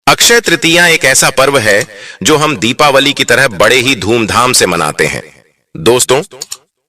अक्षय तृतीया एक ऐसा पर्व है जो हम दीपावली की तरह बड़े ही धूमधाम से मनाते हैं। दोस्तों,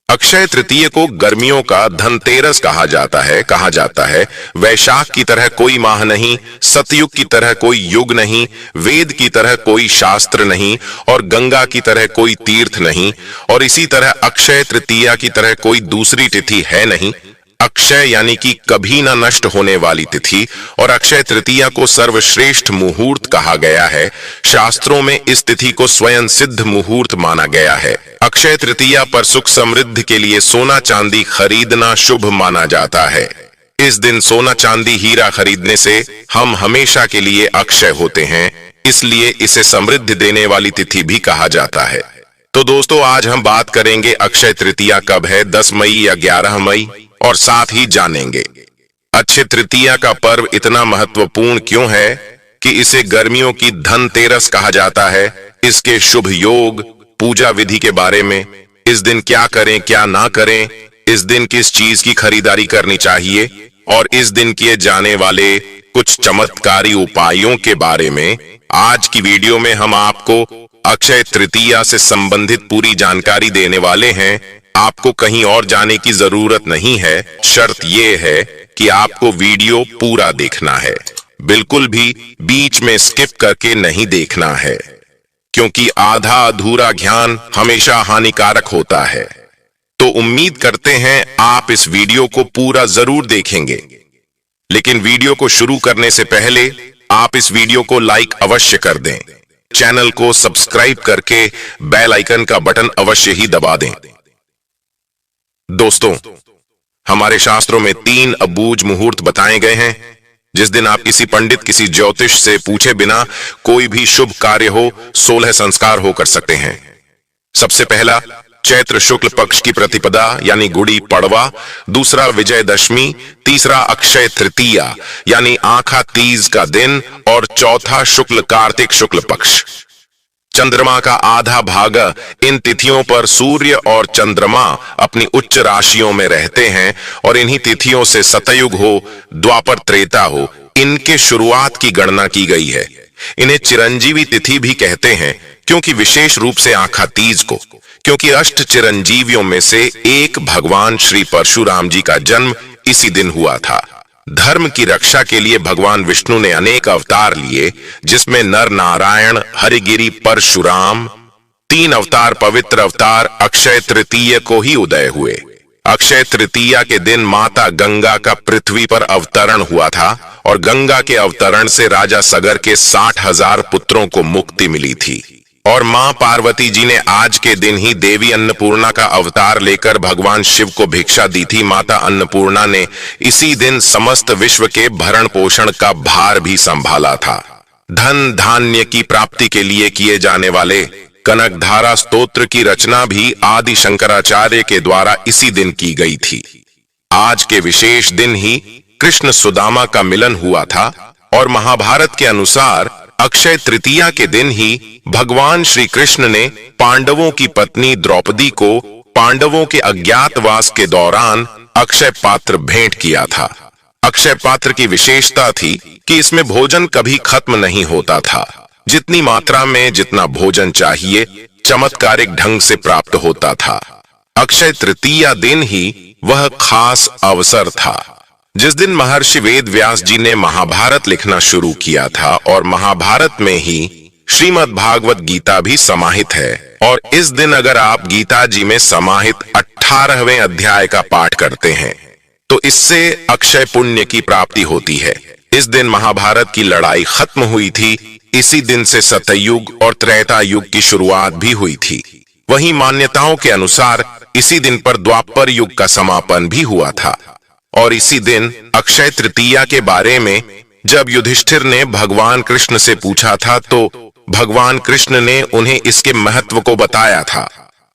अक्षय तृतीया को गर्मियों का धनतेरस कहा जाता है। वैशाख की तरह कोई माह नहीं, सतयुग की तरह कोई युग नहीं, वेद की तरह कोई शास्त्र नहीं और गंगा की तरह कोई तीर्थ नहीं, और इसी तरह अक्षय तृतीया की तरह कोई दूसरी तिथि है नहीं। अक्षय यानी कि कभी न नष्ट होने वाली तिथि, और अक्षय तृतीया को सर्वश्रेष्ठ मुहूर्त कहा गया है। शास्त्रों में इस तिथि को स्वयं सिद्ध मुहूर्त माना गया है। अक्षय तृतीया पर सुख समृद्धि के लिए सोना चांदी खरीदना शुभ माना जाता है। इस दिन सोना चांदी हीरा खरीदने से हम हमेशा के लिए अक्षय होते हैं, इसलिए इसे समृद्धि देने वाली तिथि भी कहा जाता है। तो दोस्तों, आज हम बात करेंगे अक्षय तृतीया कब है, 10 मई या 11 मई, और साथ ही जानेंगे अक्षय तृतीया का पर्व इतना महत्वपूर्ण क्यों है कि इसे गर्मियों की धनतेरस कहा जाता है। इसके शुभ योग, पूजा विधि के बारे में, इस दिन क्या करें क्या ना करें, इस दिन किस चीज की खरीदारी करनी चाहिए, और इस दिन किए जाने वाले कुछ चमत्कारी उपायों के बारे में आज की वीडियो में हम आपको अक्षय तृतीया से संबंधित पूरी जानकारी देने वाले हैं। आपको कहीं और जाने की जरूरत नहीं है। शर्त यह है कि आपको वीडियो पूरा देखना है, बिल्कुल भी बीच में स्किप करके नहीं देखना है, क्योंकि आधा अधूरा ज्ञान हमेशा हानिकारक होता है। तो उम्मीद करते हैं आप इस वीडियो को पूरा जरूर देखेंगे। लेकिन वीडियो को शुरू करने से पहले आप इस वीडियो को लाइक अवश्य कर दें। चैनल को सब्सक्राइब करके बेल आइकन का बटन अवश्य ही दबा दें। दोस्तों, हमारे शास्त्रों में 3 अबूझ मुहूर्त बताए गए हैं, जिस दिन आप किसी पंडित, किसी ज्योतिष से पूछे बिना कोई भी शुभ कार्य हो, 16 संस्कार हो कर सकते हैं। सबसे पहला चैत्र शुक्ल पक्ष की प्रतिपदा यानी गुड़ी पड़वा, दूसरा विजयदशमी, तीसरा अक्षय तृतीया यानी आखा तीज का दिन, और चौथा शुक्ल कार्तिक शुक्ल पक्ष। चंद्रमा का आधा भाग इन तिथियों पर सूर्य और चंद्रमा अपनी उच्च राशियों में रहते हैं, और इन्हीं तिथियों से सतयुग हो, द्वापर त्रेता हो, इनके शुरुआत की गणना की गई है। इन्हें चिरंजीवी तिथि भी कहते हैं, क्योंकि विशेष रूप से आखा तीज को, क्योंकि अष्ट चिरंजीवियों में से एक भगवान श्री परशुराम जी का जन्म इसी दिन हुआ था। धर्म की रक्षा के लिए भगवान विष्णु ने अनेक अवतार लिए, जिसमें नर नारायण, हरिगिरी, परशुराम, 3 अवतार, पवित्र अवतार अक्षय तृतीया को ही उदय हुए। अक्षय तृतीया के दिन माता गंगा का पृथ्वी पर अवतरण हुआ था, और गंगा के अवतरण से राजा सगर के 60,000 पुत्रों को मुक्ति मिली थी। और मां पार्वती जी ने आज के दिन ही देवी अन्नपूर्णा का अवतार लेकर भगवान शिव को भिक्षा दी थी। माता अन्नपूर्णा ने इसी दिन समस्त विश्व के भरण पोषण का भार भी संभाला था। धन धान्य की प्राप्ति के लिए किए जाने वाले कनकधारा स्तोत्र की रचना भी आदि शंकराचार्य के द्वारा इसी दिन की गई थी। आज के विशेष दिन ही कृष्ण सुदामा का मिलन हुआ था, और महाभारत के अनुसार अक्षय तृतीया के दिन ही भगवान श्री कृष्ण ने पांडवों की पत्नी द्रौपदी को पांडवों के अज्ञातवास के दौरान अक्षय पात्र भेंट किया था। अक्षय पात्र की विशेषता थी कि इसमें भोजन कभी खत्म नहीं होता था। जितनी मात्रा में जितना भोजन चाहिए, चमत्कारिक ढंग से प्राप्त होता था। अक्षय तृतीया दिन ही वह खास अवसर था जिस दिन महर्षि वेद व्यास जी ने महाभारत लिखना शुरू किया था, और महाभारत में ही श्रीमद् भागवत गीता भी समाहित है। और इस दिन अगर आप गीता जी में समाहित 18वें अध्याय का पाठ करते हैं, तो इससे अक्षय पुण्य की प्राप्ति होती है। इस दिन महाभारत की लड़ाई खत्म हुई थी। इसी दिन से सतयुग और त्रेता युग की शुरुआत भी हुई थी। वहीं मान्यताओं के अनुसार इसी दिन पर द्वापर युग का समापन भी हुआ था। और इसी दिन अक्षय तृतीया के बारे में जब युधिष्ठिर ने भगवान कृष्ण से पूछा था, तो भगवान कृष्ण ने उन्हें इसके महत्व को बताया था।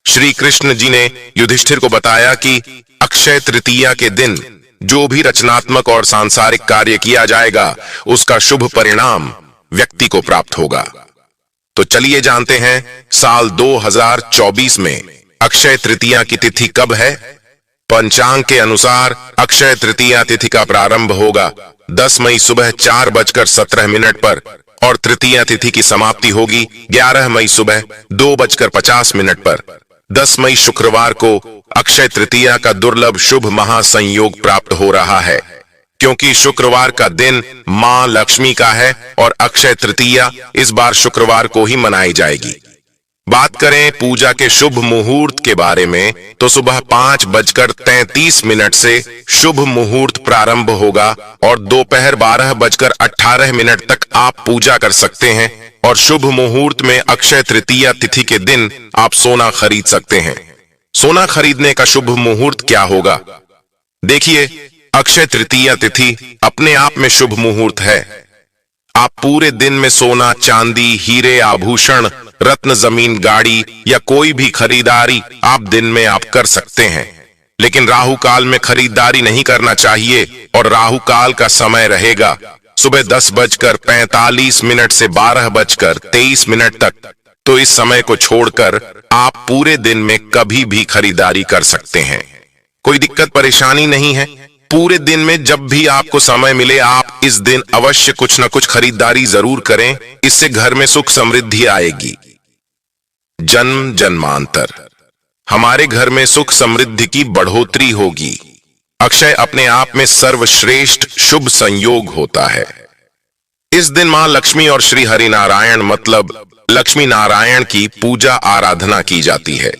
श्री कृष्ण जी ने युधिष्ठिर को बताया कि अक्षय तृतीया के दिन जो भी रचनात्मक और सांसारिक कार्य किया जाएगा, उसका शुभ परिणाम व्यक्ति को प्राप्त होगा। तो चलिए जानते हैं साल 2024 में अक्षय तृतीया की तिथि कब है। पंचांग के अनुसार अक्षय तृतीया तिथि का प्रारंभ होगा 10 मई सुबह 4:17 पर, और तृतीया तिथि की समाप्ति होगी 11 मई सुबह 2:50 पर। 10 मई शुक्रवार को अक्षय तृतीया का दुर्लभ शुभ महासंयोग प्राप्त हो रहा है, क्योंकि शुक्रवार का दिन मां लक्ष्मी का है और अक्षय तृतीया इस बार शुक्रवार को ही मनाई जाएगी। बात करें पूजा के शुभ मुहूर्त के बारे में तो सुबह 5:33 से शुभ मुहूर्त प्रारंभ होगा और दोपहर 12:18 तक आप पूजा कर सकते हैं। और शुभ मुहूर्त में अक्षय तृतीया तिथि के दिन आप सोना खरीद सकते हैं। सोना खरीदने का शुभ मुहूर्त क्या होगा? देखिए, अक्षय तृतीया तिथि अपने आप में शुभ मुहूर्त है। आप पूरे दिन में सोना, चांदी, हीरे, आभूषण, रत्न, जमीन, गाड़ी या कोई भी खरीदारी आप दिन में आप कर सकते हैं। लेकिन राहु काल में खरीदारी नहीं करना चाहिए और राहु काल का समय रहेगा सुबह 10:45 से 12:23 तक। तो इस समय को छोड़कर आप पूरे दिन में कभी भी खरीदारी कर सकते हैं। कोई दिक्कत परेशानी नहीं है। पूरे दिन में जब भी आपको समय मिले आप इस दिन अवश्य कुछ न कुछ खरीदारी जरूर करें। इससे घर में सुख समृद्धि आएगी। जन्म जन्मांतर हमारे घर में सुख समृद्धि की बढ़ोतरी होगी। अक्षय अपने आप में सर्वश्रेष्ठ शुभ संयोग होता है। इस दिन मां लक्ष्मी और श्री हरि नारायण मतलब लक्ष्मी नारायण की पूजा आराधना की जाती है।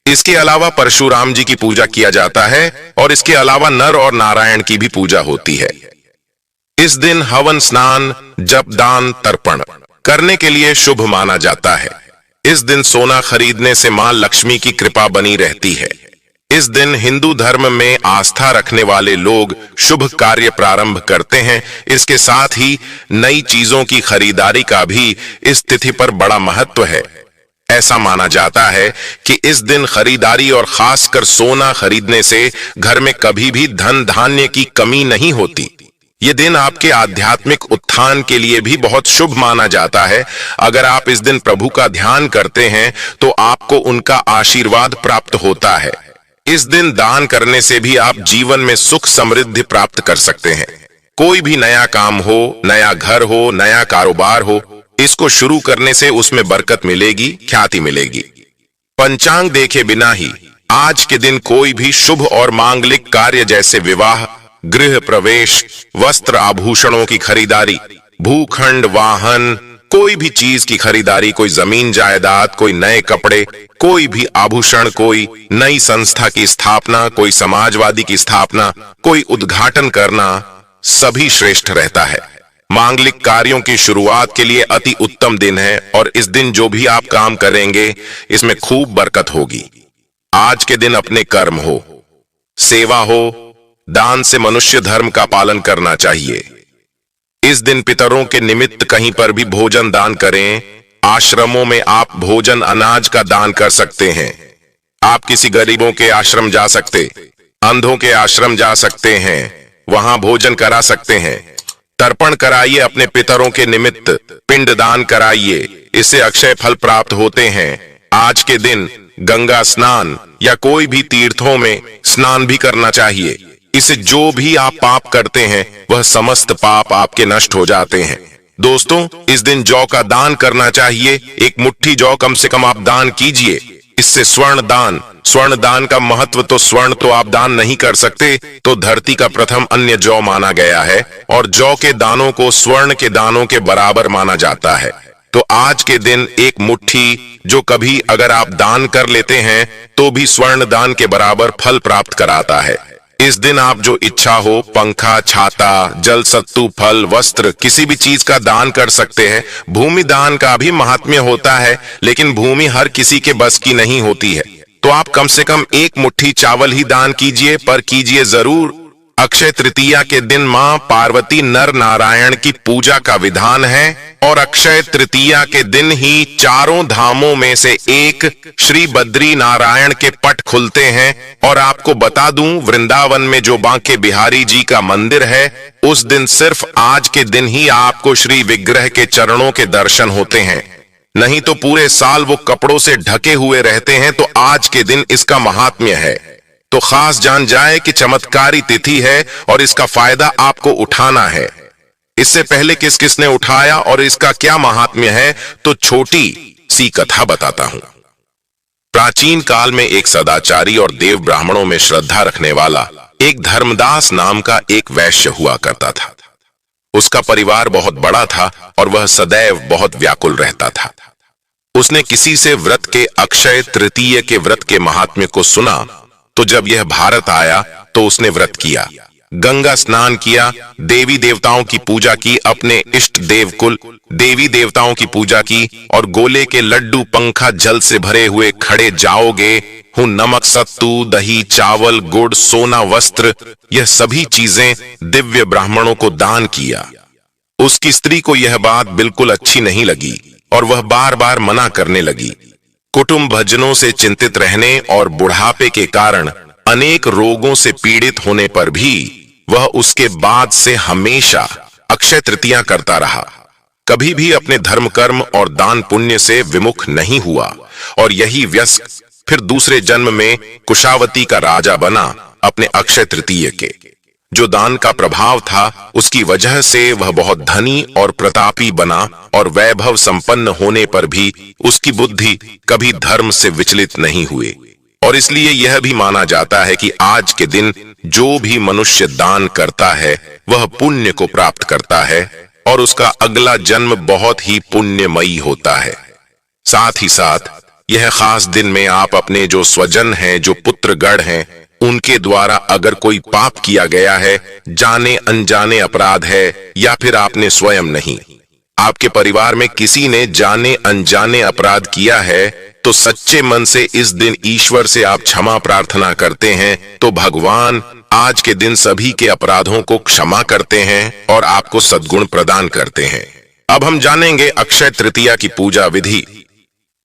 इसके अलावा परशुराम जी की पूजा किया जाता है और इसके अलावा नर और नारायण की भी पूजा होती है। इस दिन हवन, स्नान, जप, दान, तर्पण करने के लिए शुभ माना जाता है। इस दिन सोना खरीदने से मां लक्ष्मी की कृपा बनी रहती है। इस दिन हिंदू धर्म में आस्था रखने वाले लोग शुभ कार्य प्रारंभ करते हैं। इसके साथ ही नई चीजों की खरीदारी का भी इस तिथि पर बड़ा महत्व है। ऐसा माना जाता है कि इस दिन खरीदारी और खासकर सोना खरीदने से घर में कभी भी धन धान्य की कमी नहीं होती। ये दिन आपके आध्यात्मिक उत्थान के लिए भी बहुत शुभ माना जाता है। अगर आप इस दिन प्रभु का ध्यान करते हैं तो आपको उनका आशीर्वाद प्राप्त होता है। इस दिन दान करने से भी आप जीवन में सुख समृद्धि प्राप्त कर सकते हैं। कोई भी नया काम हो, नया घर हो, नया कारोबार हो, इसको शुरू करने से उसमें बरकत मिलेगी, ख्याति मिलेगी। पंचांग देखे बिना ही आज के दिन कोई भी शुभ और मांगलिक कार्य जैसे विवाह, गृह प्रवेश, वस्त्र आभूषणों की खरीदारी, भूखंड, वाहन, कोई भी चीज की खरीदारी, कोई जमीन जायदाद, कोई नए कपड़े, कोई भी आभूषण, कोई नई संस्था की स्थापना, कोई समाजवादी की स्थापना, कोई उद्घाटन करना सभी श्रेष्ठ रहता है। मांगलिक कार्यों की शुरुआत के लिए अति उत्तम दिन है और इस दिन जो भी आप काम करेंगे इसमें खूब बरकत होगी। आज के दिन अपने कर्म हो, सेवा हो, दान से मनुष्य धर्म का पालन करना चाहिए। इस दिन पितरों के निमित्त कहीं पर भी भोजन दान करें। आश्रमों में आप भोजन, अनाज का दान कर सकते हैं। आप किसी गरीबों के आश्रम जा सकते, अंधों के आश्रम जा सकते हैं, वहां भोजन करा सकते हैं। तर्पण कराइए, अपने पितरों के निमित्त पिंड दान कराइए, इससे अक्षय फल प्राप्त होते हैं। आज के दिन गंगा स्नान या कोई भी तीर्थों में स्नान भी करना चाहिए। इससे जो भी आप पाप करते हैं वह समस्त पाप आपके नष्ट हो जाते हैं। दोस्तों, इस दिन जौ का दान करना चाहिए। एक मुट्ठी जौ कम से कम आप दान कीजिए। इससे स्वर्ण दान का महत्व, तो स्वर्ण तो आप दान नहीं कर सकते, तो धरती का प्रथम अन्य जौ माना गया है और जौ के दानों को स्वर्ण के दानों के बराबर माना जाता है। तो आज के दिन एक मुट्ठी जो कभी अगर आप दान कर लेते हैं तो भी स्वर्ण दान के बराबर फल प्राप्त कराता है। इस दिन आप जो इच्छा हो, पंखा, छाता, जल सत्तू, फल, वस्त्र, किसी भी चीज का दान कर सकते हैं। भूमि दान का भी महात्म्य होता है, लेकिन भूमि हर किसी के बस की नहीं होती है। तो आप कम से कम एक मुट्ठी चावल ही दान कीजिए, पर कीजिए जरूर। अक्षय तृतीया के दिन मां पार्वती नर नारायण की पूजा का विधान है और अक्षय तृतीया के दिन ही चारों धामों में से एक श्री बद्री नारायण के पट खुलते हैं। और आपको बता दूं, वृंदावन में जो बांके बिहारी जी का मंदिर है, उस दिन सिर्फ आज के दिन ही आपको श्री विग्रह के चरणों के दर्शन होते हैं, नहीं तो पूरे साल वो कपड़ों से ढके हुए रहते हैं। तो आज के दिन इसका महात्म्य है। तो खास जान जाए कि चमत्कारी तिथि है और इसका फायदा आपको उठाना है। इससे पहले किस किसने उठाया और इसका क्या महात्म्य है, तो छोटी सी कथा बताता हूं। प्राचीन काल में एक सदाचारी और देव ब्राह्मणों में श्रद्धा रखने वाला एक धर्मदास नाम का एक वैश्य हुआ करता था। उसका परिवार बहुत बड़ा था और वह सदैव बहुत व्याकुल रहता था। उसने किसी से व्रत के अक्षय तृतीय के व्रत के महात्म्य को सुना, तो जब यह भारत आया तो उसने व्रत किया, गंगा स्नान किया, देवी देवताओं की पूजा की, अपने इष्ट देवकुल देवी देवताओं की पूजा की और गोले के लड्डू पंखा जल से भरे हुए खड़े जाओगे हूं, नमक सत्तू दही चावल गुड़ सोना वस्त्र, यह सभी चीजें दिव्य ब्राह्मणों को दान किया। उसकी स्त्री को यह बात बिल्कुल अच्छी नहीं लगी और वह बार बार मना करने लगी। कुटुंब भजनों से चिंतित रहने और बुढ़ापे के कारण अनेक रोगों से पीड़ित होने पर भी वह उसके बाद से हमेशा अक्षय तृतीया करता रहा, कभी भी अपने धर्म कर्म और दान पुण्य से विमुख नहीं हुआ और यही व्यस्क फिर दूसरे जन्म में कुशावती का राजा बना। अपने अक्षय तृतीय के जो दान का प्रभाव था उसकी वजह से वह बहुत धनी और प्रतापी बना और वैभव संपन्न होने पर भी उसकी बुद्धि कभी धर्म से विचलित नहीं हुए। और इसलिए यह भी माना जाता है कि आज के दिन जो भी मनुष्य दान करता है वह पुण्य को प्राप्त करता है और उसका अगला जन्म बहुत ही पुण्यमयी होता है। साथ ही साथ यह खास दिन में आप अपने जो स्वजन हैं, जो पुत्रगण हैं, उनके द्वारा अगर कोई पाप किया गया है, जाने अनजाने अपराध है या फिर आपने स्वयं नहीं, आपके परिवार में किसी ने जाने अनजाने अपराध किया है, तो सच्चे मन से इस दिन ईश्वर से आप क्षमा प्रार्थना करते हैं तो भगवान आज के दिन सभी के अपराधों को क्षमा करते हैं और आपको सद्गुण प्रदान करते हैं। अब हम जानेंगे अक्षय तृतीया की पूजा विधि।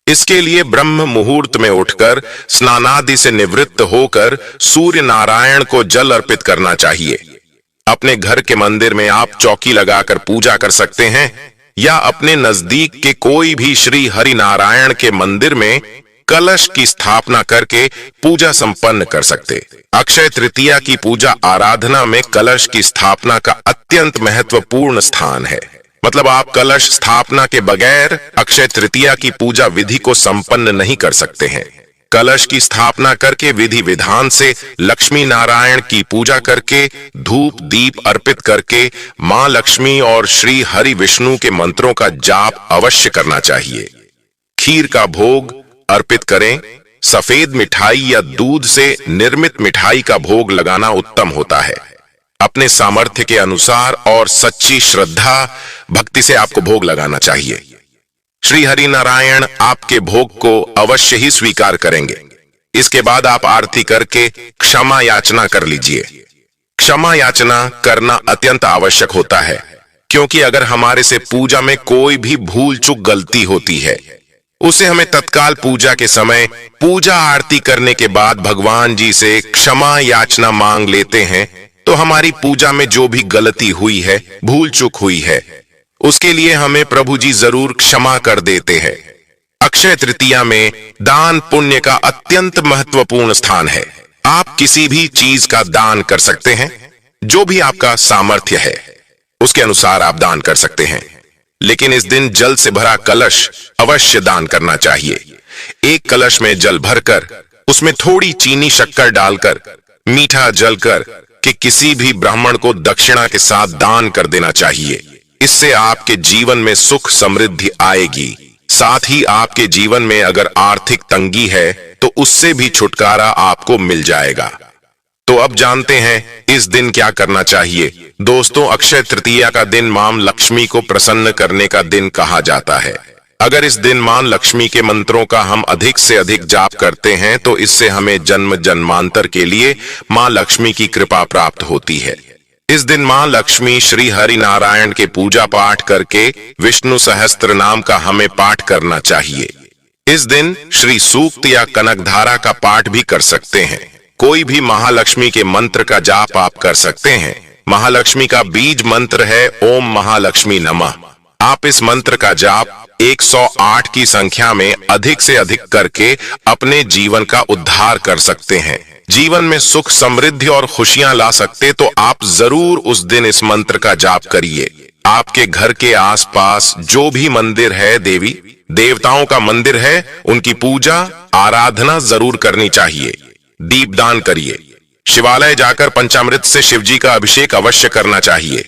इसके लिए ब्रह्म मुहूर्त में उठकर स्नानादि से निवृत्त होकर सूर्य नारायण को जल अर्पित करना चाहिए। अपने घर के मंदिर में आप चौकी लगाकर पूजा कर सकते हैं या अपने नजदीक के कोई भी श्री हरि नारायण के मंदिर में कलश की स्थापना करके पूजा संपन्न कर सकते। अक्षय तृतीया की पूजा आराधना में कलश की स्थापना का अत्यंत महत्वपूर्ण स्थान है। मतलब आप कलश स्थापना के बगैर अक्षय तृतीया की पूजा विधि को संपन्न नहीं कर सकते हैं। कलश की स्थापना करके विधि विधान से लक्ष्मी नारायण की पूजा करके धूप दीप अर्पित करके मां लक्ष्मी और श्री हरि विष्णु के मंत्रों का जाप अवश्य करना चाहिए। खीर का भोग अर्पित करें। सफेद मिठाई या दूध से निर्मित मिठाई का भोग लगाना उत्तम होता है। अपने सामर्थ्य के अनुसार और सच्ची श्रद्धा भक्ति से आपको भोग लगाना चाहिए। श्री हरि नारायण आपके भोग को अवश्य ही स्वीकार करेंगे। इसके बाद आप आरती करके क्षमा याचना कर लीजिए। क्षमा याचना करना अत्यंत आवश्यक होता है, क्योंकि अगर हमारे से पूजा में कोई भी भूल चूक गलती होती है, उसे हमें तत्काल पूजा के समय पूजा आरती करने के बाद भगवान जी से क्षमा याचना मांग लेते हैं, तो हमारी पूजा में जो भी गलती हुई है, भूल चूक हुई है, उसके लिए हमें प्रभु जी जरूर क्षमा कर देते हैं। अक्षय तृतीया में दान पुण्य का अत्यंत महत्वपूर्ण स्थान है। आप किसी भी चीज का दान कर सकते हैं, जो भी आपका सामर्थ्य है उसके अनुसार आप दान कर सकते हैं, लेकिन इस दिन जल से भरा कलश अवश्य दान करना चाहिए। एक कलश में जल भरकर उसमें थोड़ी चीनी शक्कर डालकर मीठा जल कर कि किसी भी ब्राह्मण को दक्षिणा के साथ दान कर देना चाहिए। इससे आपके जीवन में सुख समृद्धि आएगी। साथ ही आपके जीवन में अगर आर्थिक तंगी है तो उससे भी छुटकारा आपको मिल जाएगा। तो अब जानते हैं इस दिन क्या करना चाहिए। दोस्तों, अक्षय तृतीया का दिन मां लक्ष्मी को प्रसन्न करने का दिन कहा जाता है। अगर इस दिन मां लक्ष्मी के मंत्रों का हम अधिक से अधिक जाप करते हैं तो इससे हमें जन्म जन्मांतर के लिए मां लक्ष्मी की कृपा प्राप्त होती है। इस दिन मां लक्ष्मी श्री हरि नारायण के पूजा पाठ करके विष्णु सहस्त्र नाम का हमें पाठ करना चाहिए। इस दिन श्री सूक्त या कनकधारा का पाठ भी कर सकते हैं। कोई भी महालक्ष्मी के मंत्र का जाप आप कर सकते हैं। महालक्ष्मी का बीज मंत्र है ओम महालक्ष्मी नमः। आप इस मंत्र का जाप 108 की संख्या में अधिक से अधिक करके अपने जीवन का उद्धार कर सकते हैं। जीवन में सुख समृद्धि और खुशियां ला सकते तो आप जरूर उस दिन इस मंत्र का जाप करिए। आपके घर के आसपास जो भी मंदिर है, देवी देवताओं का मंदिर है, उनकी पूजा आराधना जरूर करनी चाहिए। दीपदान करिए। शिवालय जाकर पंचामृत से शिवजी का अभिषेक अवश्य करना चाहिए।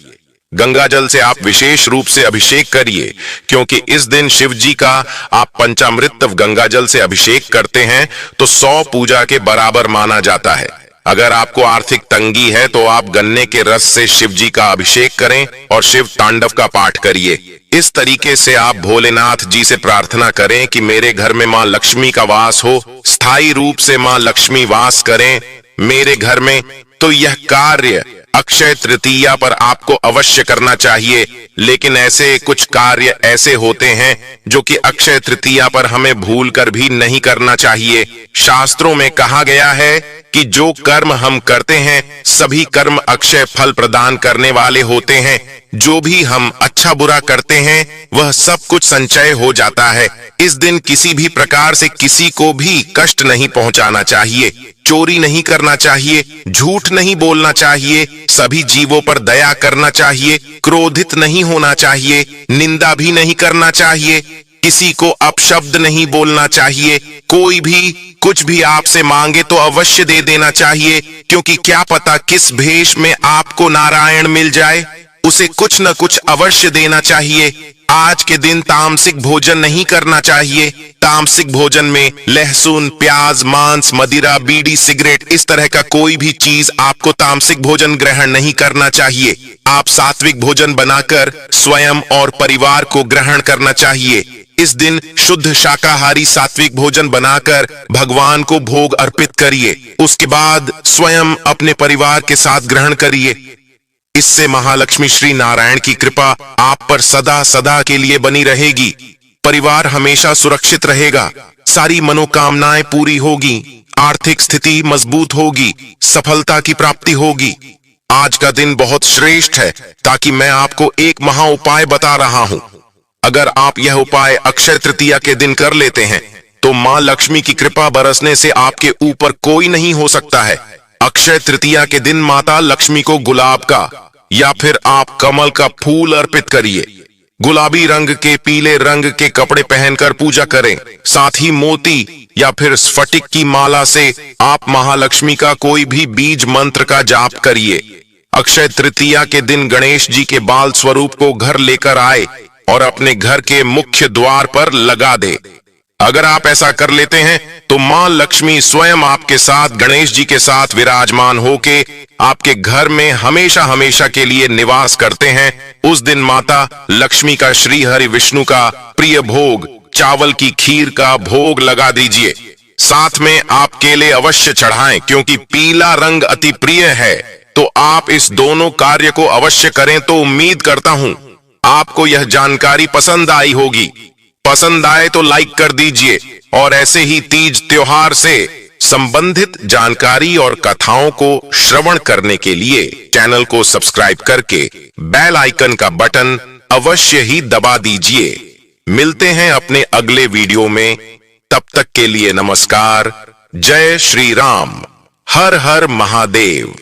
गंगा जल से आप विशेष रूप से अभिषेक करिए, क्योंकि इस दिन शिव जी का आप पंचामृत गंगा जल से अभिषेक करते हैं तो 100 पूजा के बराबर माना जाता है। अगर आपको आर्थिक तंगी है तो आप गन्ने के रस से शिव जी का अभिषेक करें और शिव तांडव का पाठ करिए। इस तरीके से आप भोलेनाथ जी से प्रार्थना करें कि मेरे घर में मां लक्ष्मी का वास हो, स्थायी रूप से मां लक्ष्मी वास करें मेरे घर में। तो यह कार्य अक्षय तृतीया पर आपको अवश्य करना चाहिए। लेकिन ऐसे कुछ कार्य ऐसे होते हैं जो कि अक्षय तृतीया पर हमें भूलकर भी नहीं करना चाहिए। शास्त्रों में कहा गया है कि जो कर्म हम करते हैं सभी कर्म अक्षय फल प्रदान करने वाले होते हैं। जो भी हम अच्छा बुरा करते हैं वह सब कुछ संचय हो जाता है। इस दिन किसी भी प्रकार से किसी को भी कष्ट नहीं पहुंचाना चाहिए, चोरी नहीं करना चाहिए, झूठ नहीं बोलना चाहिए, सभी जीवों पर दया करना चाहिए, क्रोधित नहीं होना चाहिए, निंदा भी नहीं करना चाहिए, किसी को अपशब्द नहीं बोलना चाहिए। कोई भी कुछ भी आपसे मांगे तो अवश्य दे देना चाहिए, क्योंकि क्या पता किस भेष में आपको नारायण मिल जाए। उसे कुछ न कुछ अवश्य देना चाहिए। आज के दिन तामसिक भोजन नहीं करना चाहिए। तामसिक भोजन में लहसुन, प्याज, मांस, मदिरा, बीड़ी, सिगरेट, इस तरह का कोई भी चीज आपको तामसिक भोजन ग्रहण नहीं करना चाहिए। आप सात्विक भोजन बनाकर स्वयं और परिवार को ग्रहण करना चाहिए। इस दिन शुद्ध शाकाहारी सात्विक भोजन बनाकर भगवान को भोग अर्पित करिए। उसके बाद स्वयं अपने परिवार के साथ ग्रहण करिए। इससे महालक्ष्मी श्री नारायण की कृपा आप पर सदा सदा के लिए बनी रहेगी। परिवार हमेशा सुरक्षित रहेगा, सारी मनोकामनाएं पूरी होगी, आर्थिक स्थिति मजबूत होगी, सफलता की प्राप्ति होगी। आज का दिन बहुत श्रेष्ठ है, ताकि मैं आपको एक महा उपाय बता रहा हूं। अगर आप यह उपाय अक्षय तृतीया के दिन कर लेते हैं तो मां लक्ष्मी की कृपा बरसने से आपके ऊपर कोई नहीं हो सकता है। अक्षय तृतीया के दिन माता लक्ष्मी को गुलाब का या फिर आप कमल का फूल अर्पित करिए। गुलाबी रंग के, पीले रंग के कपड़े पहनकर पूजा करें। साथ ही मोती या फिर स्फटिक की माला से आप महालक्ष्मी का कोई भी बीज मंत्र का जाप करिए। अक्षय तृतीया के दिन गणेश जी के बाल स्वरूप को घर लेकर आए और अपने घर के मुख्य द्वार पर लगा दे। अगर आप ऐसा कर लेते हैं तो मां लक्ष्मी स्वयं आपके साथ, गणेश जी के साथ विराजमान होके आपके घर में हमेशा हमेशा के लिए निवास करते हैं। उस दिन माता लक्ष्मी का श्री हरि विष्णु का प्रिय भोग चावल की खीर का भोग लगा दीजिए। साथ में आप केले अवश्य चढ़ाएं, क्योंकि पीला रंग अति प्रिय है। तो आप इस दोनों कार्य को अवश्य करें। तो उम्मीद करता हूं आपको यह जानकारी पसंद आई होगी। पसंद आए तो लाइक कर दीजिए और ऐसे ही तीज त्योहार से संबंधित जानकारी और कथाओं को श्रवण करने के लिए चैनल को सब्सक्राइब करके बेल आइकन का बटन अवश्य ही दबा दीजिए। मिलते हैं अपने अगले वीडियो में। तब तक के लिए नमस्कार। जय श्री राम। हर हर महादेव।